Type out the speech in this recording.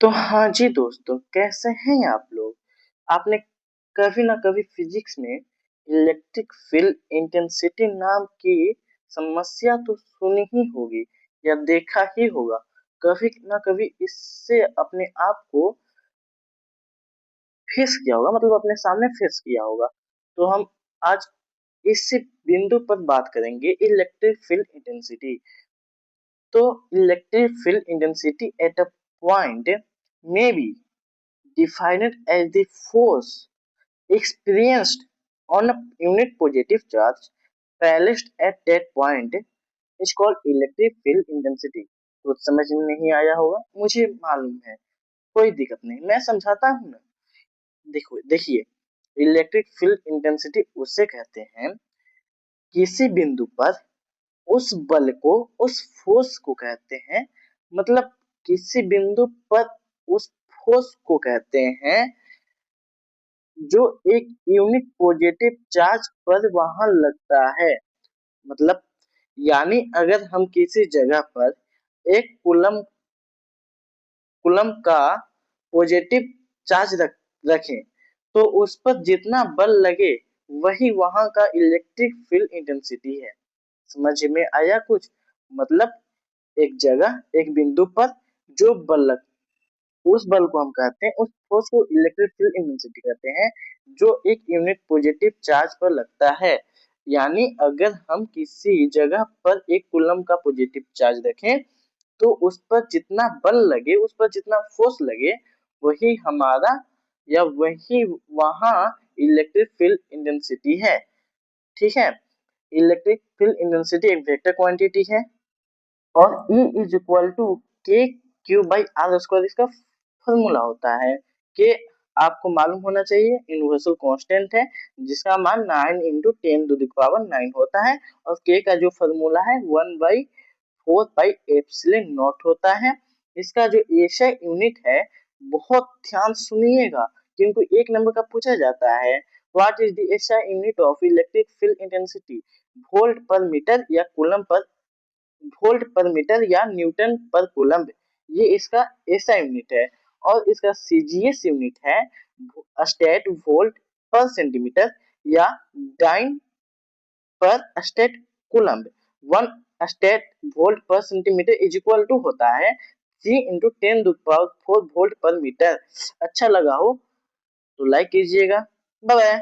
तो हाँ जी दोस्तों, कैसे हैं आप लोग? आपने कभी ना कभी फिजिक्स में इलेक्ट्रिक फील्ड इंटेंसिटी नाम की समस्या तो सुनी ही होगी या देखा ही होगा। कभी ना कभी इससे अपने आप को फेस किया होगा, मतलब अपने सामने फेस किया होगा। तो हम आज इस बिंदु पर बात करेंगे इलेक्ट्रिक फील्ड इंटेंसिटी। तो electric field intensity at a point may be defined as the force experienced on a unit positive charge placed at that point is called electric field intensity। कुछ समझ में नहीं आया होगा, मुझे मालूम है, कोई दिक्कत नहीं, मैं समझाता हूँ ना। देखो देखिए, इलेक्ट्रिक फील्ड इंटेंसिटी उसे कहते हैं किसी बिंदु पर उस बल को, उस फोर्स को कहते हैं, मतलब किसी बिंदु पर उस फोर्स को कहते हैं जो एक यूनिट पॉजिटिव चार्ज पर वहां लगता है। मतलब यानी अगर हम किसी जगह पर एक कुलम का पॉजिटिव चार्ज रखें तो उस पर जितना बल लगे वही वहां का इलेक्ट्रिक फील्ड इंटेंसिटी है। समझ में आया कुछ? मतलब एक जगह, एक बिंदु पर जो बल लग, उस बल को हम कहते हैं, उस फोर्स को इलेक्ट्रिक फील्ड इंटेंसिटी कहते हैं जो एक यूनिट पॉजिटिव चार्ज पर लगता है। यानी अगर हम किसी जगह पर एक कूलम का पॉजिटिव चार्ज रखें तो उस पर जितना बल लगे, उस पर जितना फोर्स लगे, वही हमारा या वही वहां इलेक्ट्रिक फील्ड इंटेंसिटी है। ठीक है, इलेक्ट्रिक फील्ड इंटेंसिटी एक वेक्टर क्वांटिटी है और E इज इक्वल टू के क्यू बाई आर स्क्वायर इसका फॉर्मूला होता है। के आपको मालूम होना चाहिए, यूनिवर्सल कांस्टेंट है जिसका मान 9 इंटू 10⁹ होता है। और के का जो फॉर्मूला है 1/4 पाई एप्सिलॉन नॉट होता है। इसका जो एसआई यूनिट है, बहुत ध्यान सुनिएगा क्योंकि एक नंबर का पूछा जाता है। What is the SI unit of electric field intensity? Volt पर मीटर या कूलम पर, वोल्ट पर मीटर या न्यूटन पर कूलम्ब, ये इसका एसआई यूनिट है। और इसका सीजीएस यूनिट है स्टेट वोल्ट पर सेंटीमीटर या डाइन पर स्टेट कूलम्ब। 1 स्टेट वोल्ट पर सेंटीमीटर इज इक्वल टू होता है C × 10⁴ वोल्ट पर मीटर। अच्छा लगा हो तो लाइक कीजिएगा। Bye bye.